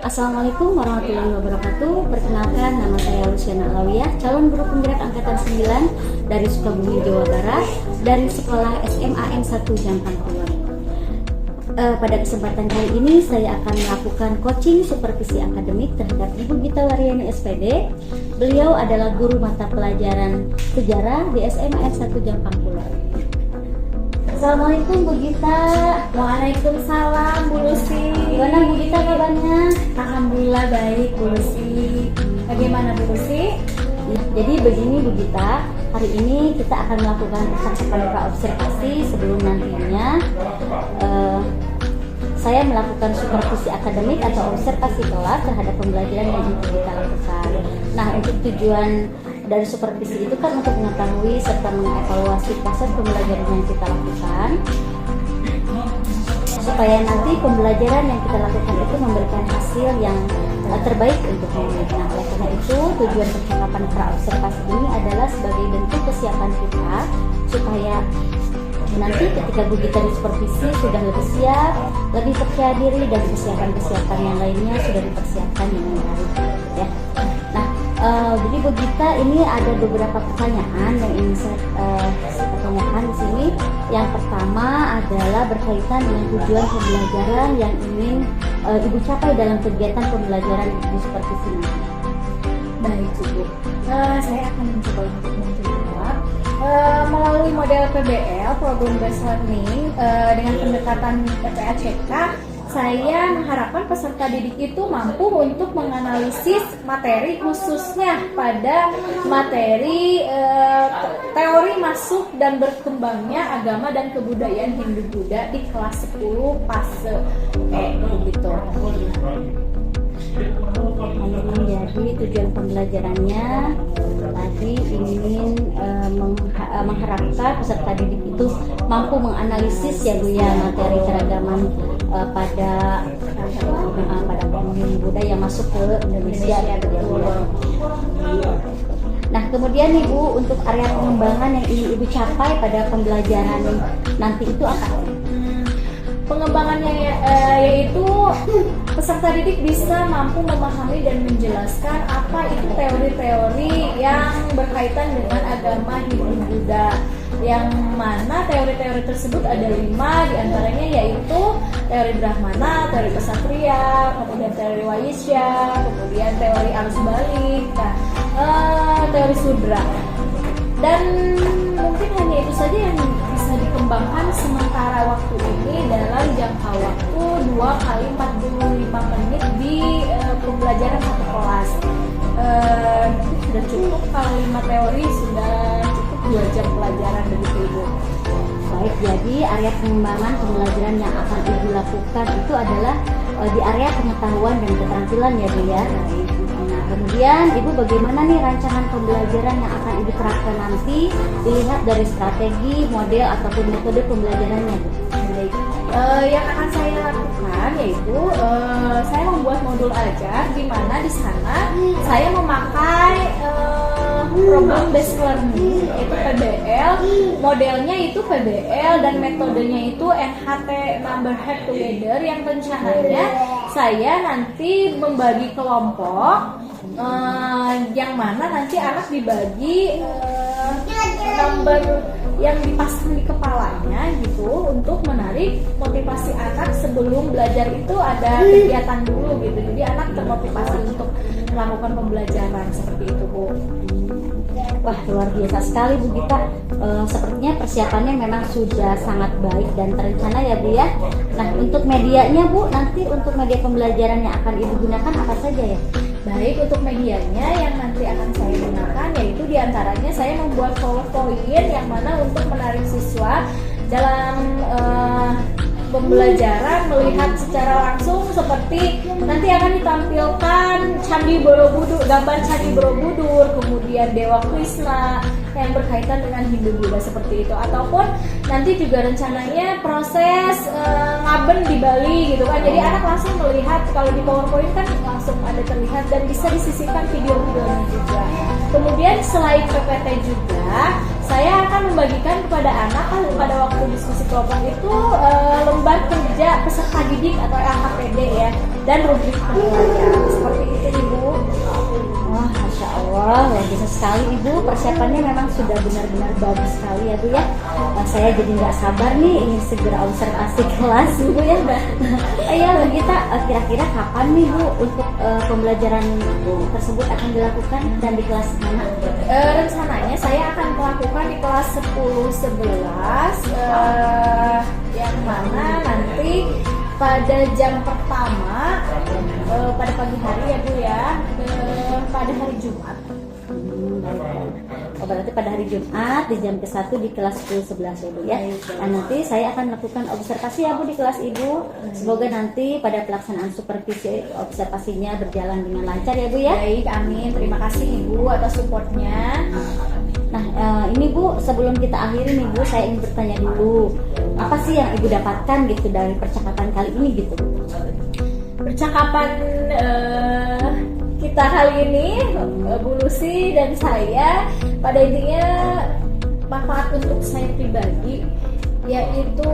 Assalamualaikum warahmatullahi wabarakatuh. Perkenalkan, nama saya Luciana Alawiyah, calon guru penggerak angkatan 9 dari Sukabumi, Jawa Barat, dari sekolah SMAN 1 Jampang Kulon. Pada kesempatan kali ini saya akan melakukan coaching supervisi akademik terhadap Ibu Gita Waryani SPD. Beliau adalah guru mata pelajaran sejarah di SMAN 1 Jampang Kulon. Assalamualaikum Bu Gita. Waalaikumsalam Bu Lucy. Gimana Bu Gita kabarnya? Alhamdulillah baik Bu Lucy. Bagaimana Bu Lucy? Jadi begini Bu Gita, hari ini kita akan melakukan observasi sebelum nantinya saya melakukan supervisi akademik atau observasi kelas terhadap pembelajaran yang kita lakukan. Nah, untuk tujuan dari supervisi itu kan untuk mengetahui serta mengevaluasi proses pembelajaran yang kita lakukan, supaya nanti pembelajaran yang kita lakukan itu memberikan hasil yang terbaik untuk murid. Nah, oleh karena itu tujuan percakapan pra-observasi ini adalah sebagai bentuk kesiapan kita supaya nanti ketika Bu Gita di supervisi sudah lebih siap, lebih percaya diri, dan kesiapan-kesiapan yang lainnya sudah dipersiapkan dengan baik, ya. Nah, jadi Bu Gita ini ada beberapa pertanyaan yang ingin saya tanyakan di sini. Yang pertama adalah berkaitan dengan tujuan pembelajaran yang ingin Ibu capai dalam kegiatan pembelajaran di supervisi ini. Baik Bu, saya akan mencoba untuk menjawab. Melalui model PBL, Problem Based Learning, dengan pendekatan PPACK, saya mengharapkan peserta didik itu mampu untuk menganalisis materi, khususnya pada materi teori masuk dan berkembangnya agama dan kebudayaan Hindu-Buddha di kelas 10 fase E gitu. Jadi tujuan pembelajarannya tadi ingin mengharapkan peserta didik itu mampu menganalisis ya Bu ya materi keragaman pada pemilih Buddha yang masuk ke Indonesia ya Bu. Nah, kemudian Ibu, untuk area pengembangan yang ingin Ibu capai pada pembelajaran nanti itu apa? Pengembangannya yaitu peserta didik bisa mampu memahami dan menjelaskan apa itu teori-teori yang berkaitan dengan agama Hindu-Buddha, yang mana teori-teori tersebut ada 5 diantaranya, yaitu teori Brahmana, teori Ksatria, kemudian teori Waisya, kemudian teori arus balik, teori Sudra. Dan mungkin hanya itu saja yang bisa dikembangkan sementara waktu ini dalam jangka waktu 2 kali 45 menit di pembelajaran satu kelas. Sudah cukup, kalau 5 teori sudah cukup 2 jam pelajaran begitu Ibu. Baik, jadi area pengembangan pembelajaran yang akan Ibu lakukan itu adalah di area pengetahuan dan keterampilan ya Bu ya. Nah, kemudian Ibu bagaimana nih rancangan pembelajaran yang akan Ibu terapkan nanti dilihat dari strategi, model ataupun metode pembelajarannya Bu? Baik, yang akan saya lakukan yaitu saya membuat modul ajar, di mana di sana saya memakai Problem Based Learning, yaitu PBL. Modelnya itu PBL dan metodenya itu NHT, Number Head Together, yang rencananya saya nanti membagi kelompok, yang mana nanti anak dibagi number yang dipasang di kepalanya gitu, untuk menarik motivasi anak sebelum belajar itu ada kegiatan dulu gitu. Jadi anak termotivasi untuk melakukan pembelajaran seperti itu Bu. Wah, luar biasa sekali Bu Gita. Sepertinya persiapannya memang sudah sangat baik dan terencana ya Bu ya. Nah, untuk medianya Bu, nanti untuk media pembelajaran yang akan Ibu gunakan apa saja ya? Baik, untuk medianya yang nanti akan saya gunakan yaitu diantaranya saya membuat PowerPoint yang mana untuk menarik siswa dalam pembelajaran melihat secara langsung, seperti nanti akan ditampilkan Candi Borobudur, gambar Candi Borobudur, kemudian Dewa Krishna yang berkaitan dengan Hindu-Buddha seperti itu, ataupun nanti juga rencananya proses ngaben di Bali gitu kan. Jadi anak langsung melihat, kalau di PowerPoint kan langsung ada terlihat dan bisa disisipkan video-videonya juga. Kemudian selain PPT juga saya akan membagikan kepada anak pada waktu diskusi kelompok itu lembar kerja peserta didik atau LKPD ya, dan rubrik penilaian. Seperti itu Ibu. Wah, Masya Allah, luar biasa sekali Ibu. Persiapannya memang sudah benar-benar bagus sekali ya Bu ya. Saya jadi nggak sabar nih ingin segera observasi kelas Bu ya. Ayo kita kira-kira kapan nih Bu untuk pembelajaran tersebut akan dilakukan dan di kelas mana? Rencananya saya akan melakukan di kelas 10-11 yang mana nanti pada jam pertama pada pagi hari ya Bu ya, pada hari Jumat. Oh, berarti pada hari Jumat di jam ke-1 di kelas 10-11 ya Bu ya. Nah, nanti saya akan lakukan observasi ya Bu di kelas Ibu. Semoga nanti pada pelaksanaan supervisi observasinya berjalan dengan lancar ya Bu ya. Baik, amin. Terima kasih Ibu atas supportnya. Nah, ini Bu, sebelum kita akhiri nih Bu, saya ingin bertanya dulu, apa sih yang Ibu dapatkan gitu dari percakapan kali ini gitu? Percakapan kita kali ini, Bu Lucy dan saya, pada intinya manfaat untuk saya pribadi, yaitu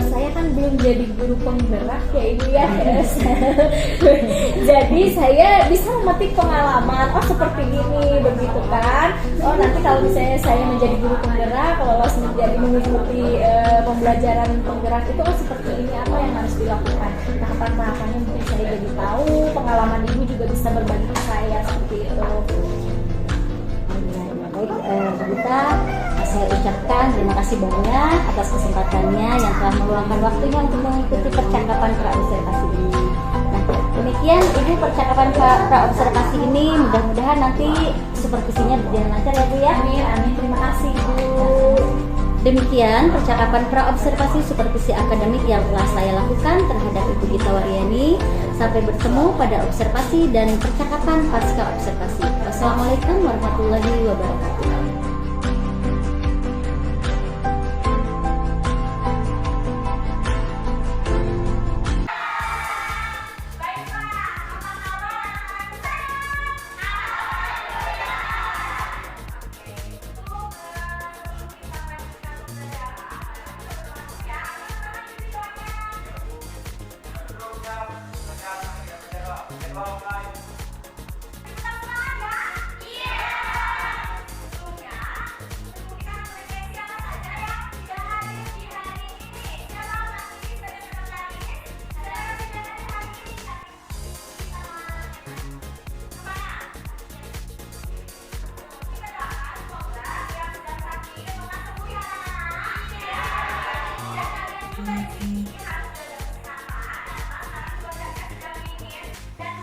saya kan belum jadi guru penggerak ya Ibu ya. Jadi saya bisa memetik pengalaman, oh seperti ini begitu kan. Oh nanti kalau misalnya saya menjadi guru penggerak, lolos menjadi mengikuti pembelajaran penggerak itu oh seperti ini, apa yang harus dilakukan. Tahapan-tahapannya mungkin saya jadi tahu, pengalaman Ibu juga bisa berbagi ke saya seperti itu. Baik, kita saya ucapkan terima kasih banyak atas kesempatannya yang telah meluangkan waktunya untuk mengikuti percakapan praobservasi ini. Nah, demikian Ibu percakapan praobservasi ini, mudah-mudahan nanti supervisinya berjalan lancar ya Bu ya. Amin, amin. Terima kasih Ibu. Demikian percakapan praobservasi supervisi akademik yang telah saya lakukan terhadap Ibu Gita Waryani. Sampai bertemu pada observasi dan percakapan pasca observasi. Wassalamualaikum warahmatullahi wabarakatuh. Ini harus ada kesempatan, masalah keluarga sudah ingin dan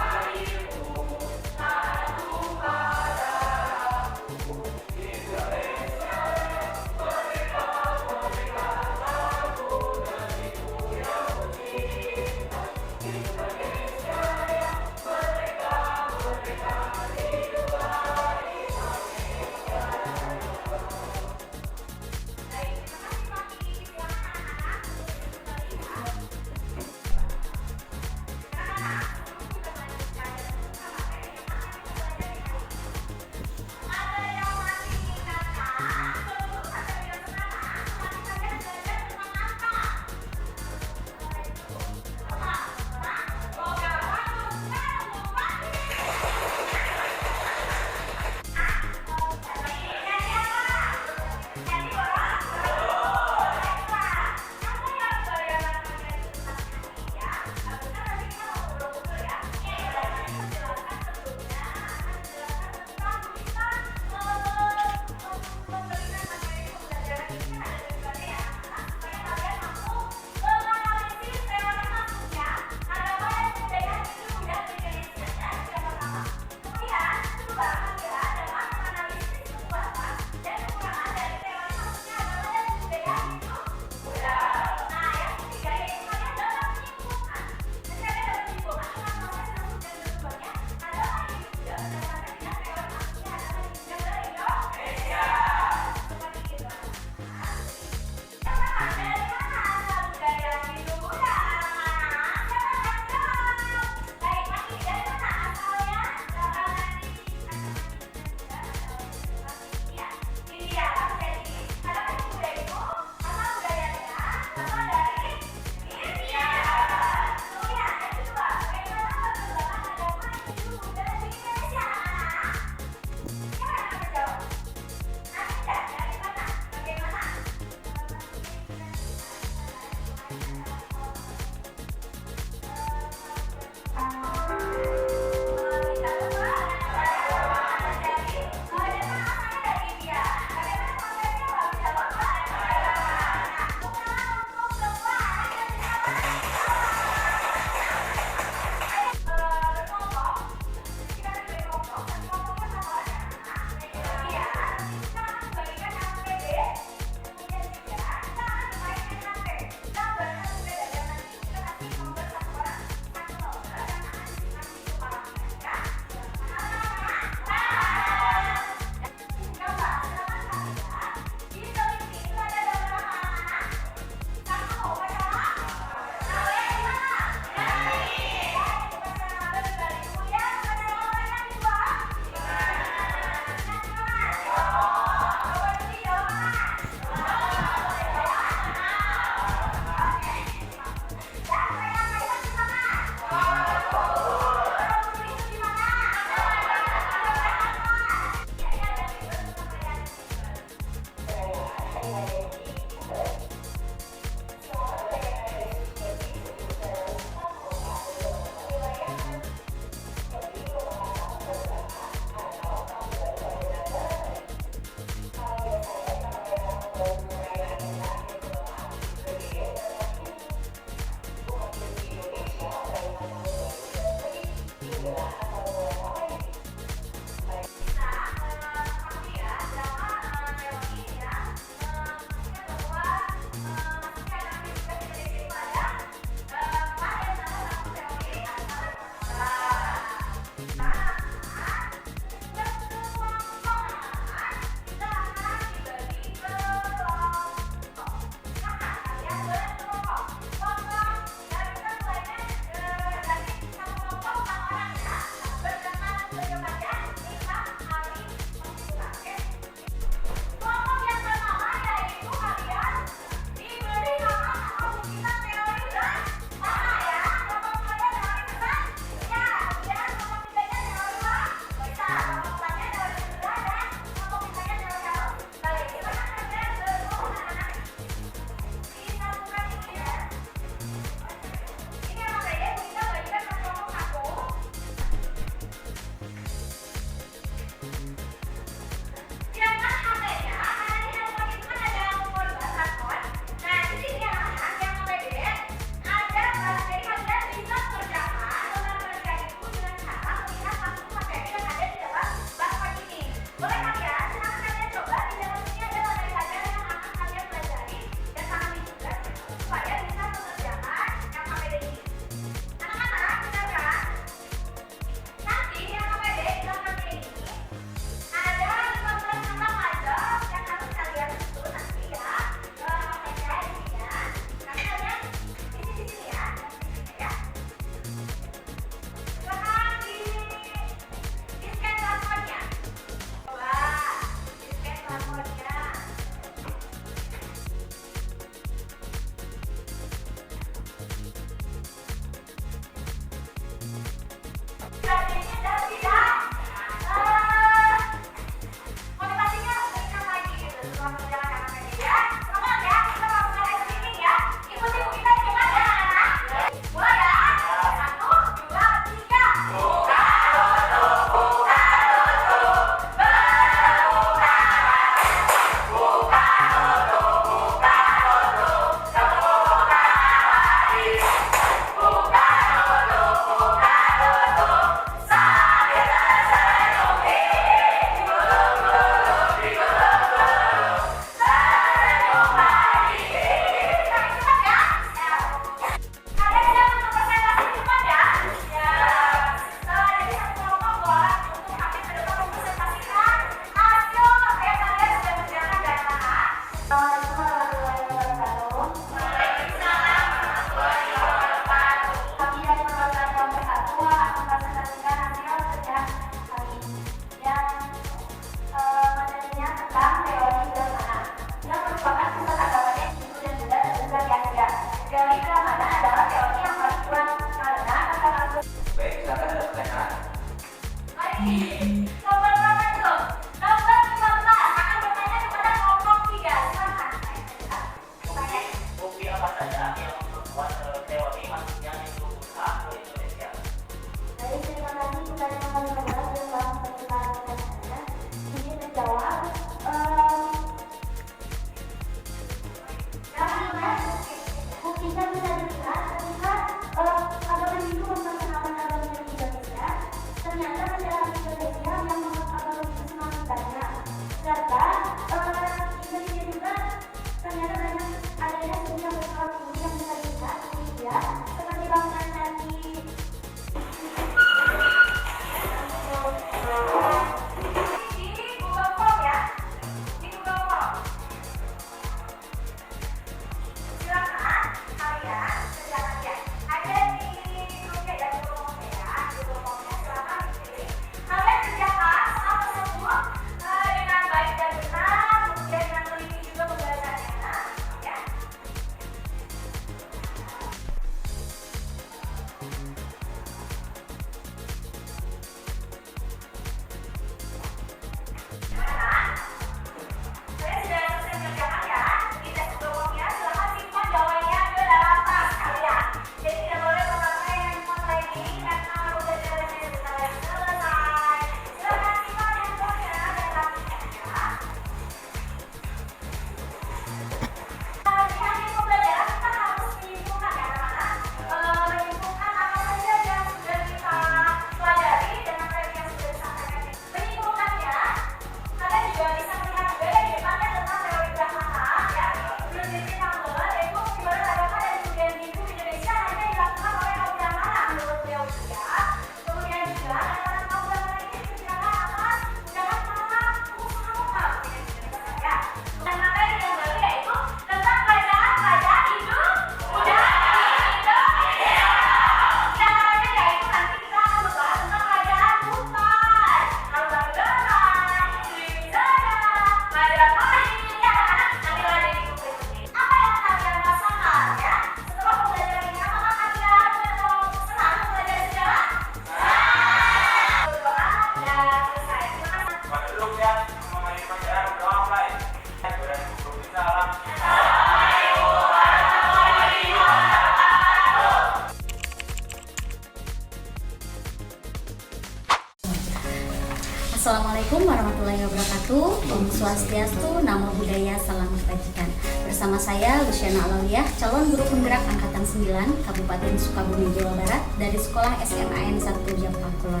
Swastiastu, Namo Buddhaya, Salam Kebajikan. Bersama saya Luciana Alawiyah, calon guru penggerak angkatan 9 Kabupaten Sukabumi, Jawa Barat dari Sekolah SMAN 1 Jampang Kulon.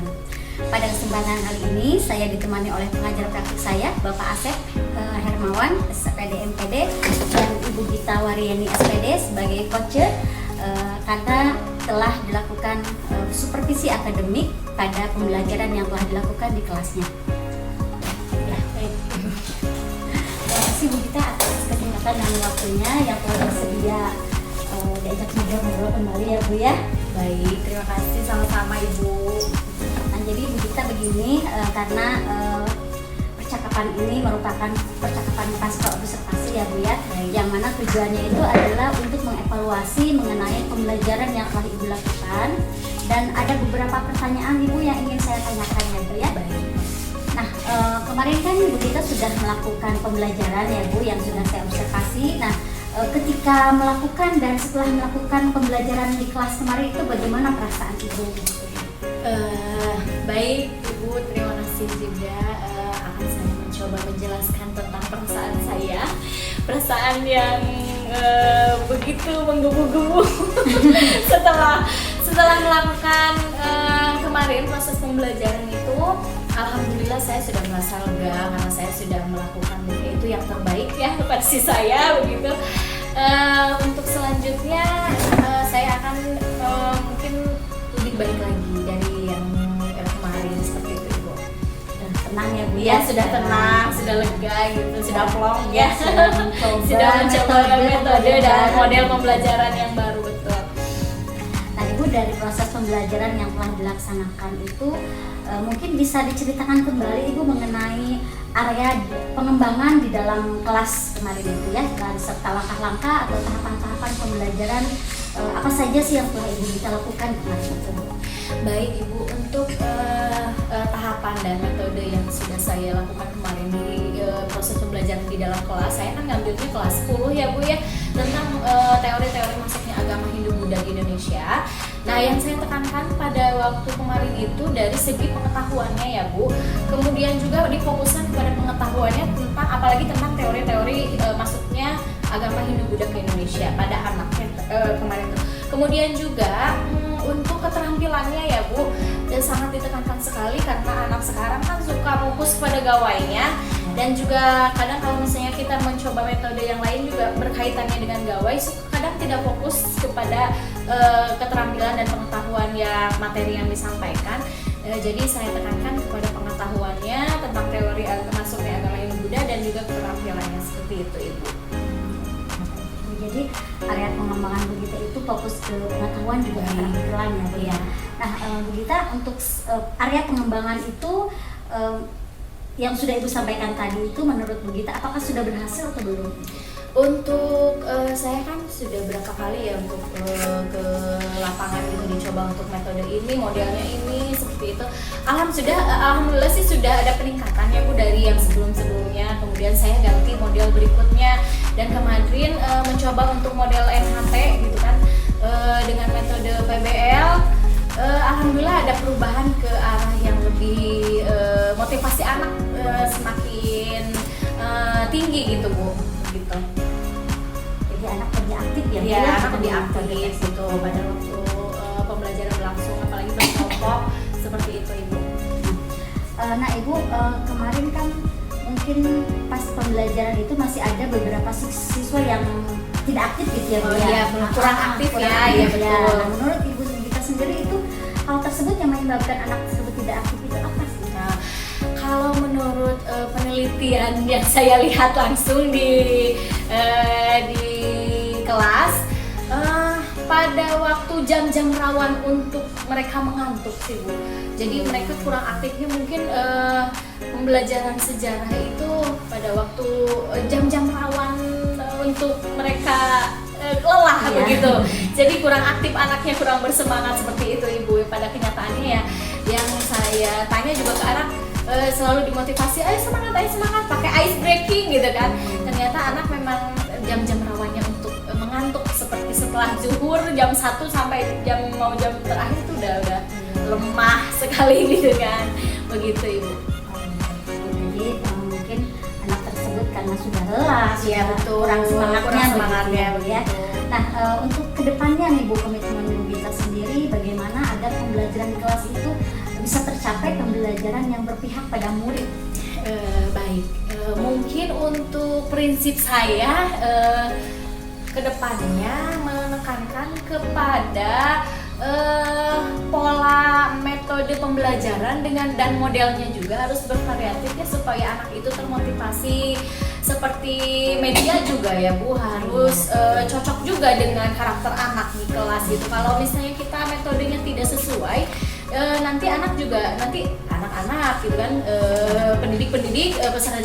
Pada kesempatan kali ini saya ditemani oleh pengajar praktik saya, Bapak Asep Hermawan, SPD MPD, dan Ibu Gita Waryani SPD sebagai coach, karena telah dilakukan supervisi akademik pada pembelajaran yang telah dilakukan di kelasnya. Ya, baik. Terima kasih Bu Gita atas kesempatan dan waktunya yang telah bersedia diajak ngobrol kembali ya Bu ya. Baik, terima kasih sama-sama Ibu. Nah, jadi Bu Gita begini, karena percakapan ini merupakan percakapan pasca observasi ya Bu ya, yang mana tujuannya itu adalah untuk mengevaluasi mengenai pembelajaran yang telah Ibu lakukan, dan ada beberapa pertanyaan Ibu yang ingin saya tanyakan ya Bu ya. Baik. Nah, kemarin kan Bu Gita sudah melakukan pembelajaran ya Bu yang sudah saya observasi. Nah, ketika melakukan dan setelah melakukan pembelajaran di kelas kemarin itu bagaimana perasaan Ibu? Baik Ibu, terima kasih juga. Akan saya mencoba menjelaskan tentang perasaan saya, perasaan yang begitu menggebu-gebu setelah melakukan kemarin proses pembelajaran itu. Alhamdulillah saya sudah merasa lega karena saya sudah melakukan itu yang terbaik ya versi saya begitu. Untuk selanjutnya saya akan mungkin lebih baik lagi dari yang kemarin seperti itu Ibu. Tenang ya Bu Ya, sudah tenang, sudah lega gitu, sudah plong ya. Sudah mencoba metode dan model pembelajaran yang baru, betul. Nah Ibu, dari proses pembelajaran yang telah dilaksanakan itu mungkin bisa diceritakan kembali Ibu mengenai area pengembangan di dalam kelas kemarin itu ya, dan serta langkah-langkah atau tahapan-tahapan pembelajaran apa saja sih yang telah Ibu bisa lakukan kemarin itu. Baik Ibu, untuk tahapan dan metode yang sudah saya lakukan kemarin di proses pembelajaran di dalam kelas, saya kan ngambilnya kelas 10 ya Bu ya, tentang teori-teori masuknya agama Hindu-Buddha di Indonesia. Nah, yang saya tekankan pada waktu kemarin itu dari segi pengetahuannya ya Bu, kemudian juga difokuskan kepada pengetahuannya tentang, apalagi tentang teori-teori masuknya agama Hindu-Buddha ke Indonesia pada anaknya kemarin itu. Kemudian juga untuk keterampilannya ya Bu, sangat ditekankan sekali karena anak sekarang kan suka fokus pada gawainya, dan juga kadang kalau misalnya kita mencoba metode yang lain juga berkaitannya dengan gawai, kadang tidak fokus kepada keterampilan dan pengetahuan yang materi yang disampaikan. Jadi saya tekankan kepada pengetahuannya tentang teori masuknya agama Hindu-Buddha dan juga keterampilannya, seperti itu Ibu. Jadi area pengembangan Bu Gita itu fokus ke pengetahuan juga keterampilan ya Bu ya. Nah Bu Gita, untuk area pengembangan itu yang sudah Ibu sampaikan tadi itu menurut Bu Gita apakah sudah berhasil atau belum? Untuk saya kan sudah berapa kali ya untuk ke lapangan gitu, dicoba untuk metode ini, modelnya ini, seperti itu. Alhamdulillah sih sudah ada peningkatan ya Bu dari yang sebelum-sebelumnya. Kemudian saya ganti model berikutnya, dan kemarin mencoba untuk model NHT gitu kan, dengan metode PBL. Alhamdulillah ada perubahan ke arah yang lebih motivasi anak semakin tinggi gitu Bu, gitu. Jadi anak lebih aktif ya Bu Ya, ya? anak lebih aktif gitu pada waktu pembelajaran berlangsung, apalagi berkelompok seperti itu Ibu. Nah Ibu, kemarin kan mungkin pas pembelajaran itu masih ada beberapa siswa yang tidak aktif gitu ya Bu ya? Iya, kurang aktif ya, iya betul. Nah, menurut Ibu Gita sendiri itu hal tersebut yang menyebabkan anak tersebut tidak aktif itu apa sih? Nah, kalau menurut penelitian yang saya lihat langsung di kelas, pada waktu jam-jam rawan untuk mereka mengantuk sih Bu. Jadi mereka kurang aktifnya mungkin pembelajaran sejarah itu pada waktu jam-jam rawan untuk mereka lelah begitu. Jadi kurang aktif anaknya, kurang bersemangat seperti itu Ibu. Pada kenyataannya ya, yang saya tanya juga ke anak selalu dimotivasi, ayo semangat, pakai ice breaking gitu kan. Ternyata anak memang jam-jam rawannya untuk mengantuk, seperti setelah zuhur jam 1 sampai jam terakhir itu udah lemah sekali gitu kan. Begitu Ibu. Jadi mungkin anak tersebut karena sudah lelah, Iya, sudah betul. kurang semangatnya, begitu ya. Nah, untuk kedepannya nih Bu, komitmen Ibu Gita sendiri bagaimana agar pembelajaran di kelas itu bisa tercapai pembelajaran yang berpihak pada murid? Baik, mungkin untuk prinsip saya kedepannya menekankan kepada pola metode pembelajaran dan modelnya juga harus bervariatif ya, supaya anak itu termotivasi. Seperti media juga ya Bu, harus cocok juga dengan karakter anak di kelas gitu. Kalau misalnya kita metodenya tidak sesuai, nanti anak-anak gitu kan, pendidik peserta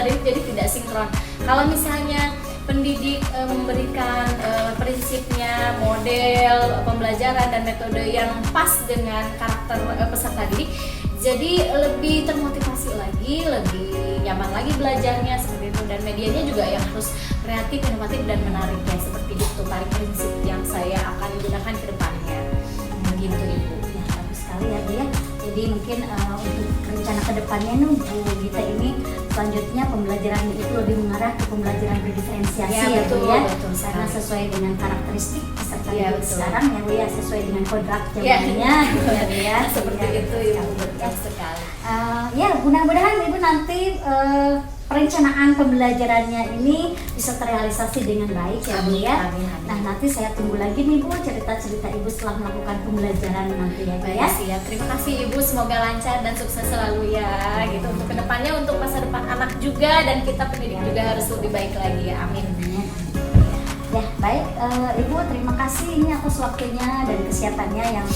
didik jadi tidak sinkron. Kalau misalnya pendidik memberikan prinsipnya, model pembelajaran dan metode yang pas dengan karakter peserta didik, jadi lebih termotivasi lagi, lebih nyaman lagi belajarnya seperti itu. Dan medianya juga yang harus kreatif, inovatif dan menarik ya, seperti itu paling prinsip yang saya akan gunakan ke depannya. Begitu Ibu. Ya, bagus sekali ya Bu ya. Jadi mungkin untuk rencana kedepannya nih Bu Gita ini selanjutnya pembelajaran itu lebih mengarah ke pembelajaran berdiferensiasi ya Bu ya, betul karena sesuai dengan karakteristik peserta Ya, didik betul. sekarang ya Bu ya, sesuai dengan kodrat Ya. zamannya gitu ya Bu ya. Seperti Ya, itu betul Ibu, sekali. betul sekali. Ya, mudah-mudahan Ibu nanti perencanaan pembelajarannya ini bisa terrealisasi dengan baik ya Bu ya. Amin, amin. Nah, nanti saya tunggu lagi nih Bu cerita-cerita Ibu setelah melakukan pembelajaran nanti ya Bu ya. Baik, siap. Terima kasih Ibu, semoga lancar dan sukses selalu ya. Gitu untuk kedepannya, untuk masa depan anak juga, dan kita pendidik juga harus lebih baik lagi ya. Amin. Ya, baik Ibu, terima kasih ini atas waktunya dan kesiapannya yang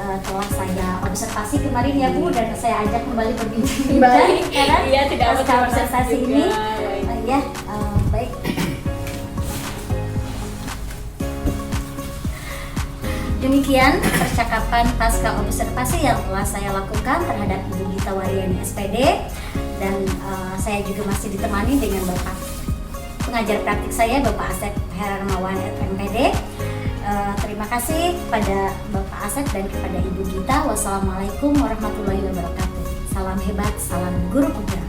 telah saya observasi kemarin ya Bu, dan saya ajak kembali berbincang-bincang Baik. karena Iya, tidak apa, pasca terima kasih observasi juga. ini. Baik. Ya, baik. Demikian percakapan pasca observasi yang telah saya lakukan terhadap Ibu Gita Waryani SPD, dan saya juga masih ditemani dengan Bapak pengajar praktik saya, Bapak Asep Hermawan MPD. Terima kasih kepada Bapak Asep dan kepada Ibu Gita. Wassalamualaikum warahmatullahi wabarakatuh. Salam hebat, salam guru penggerak.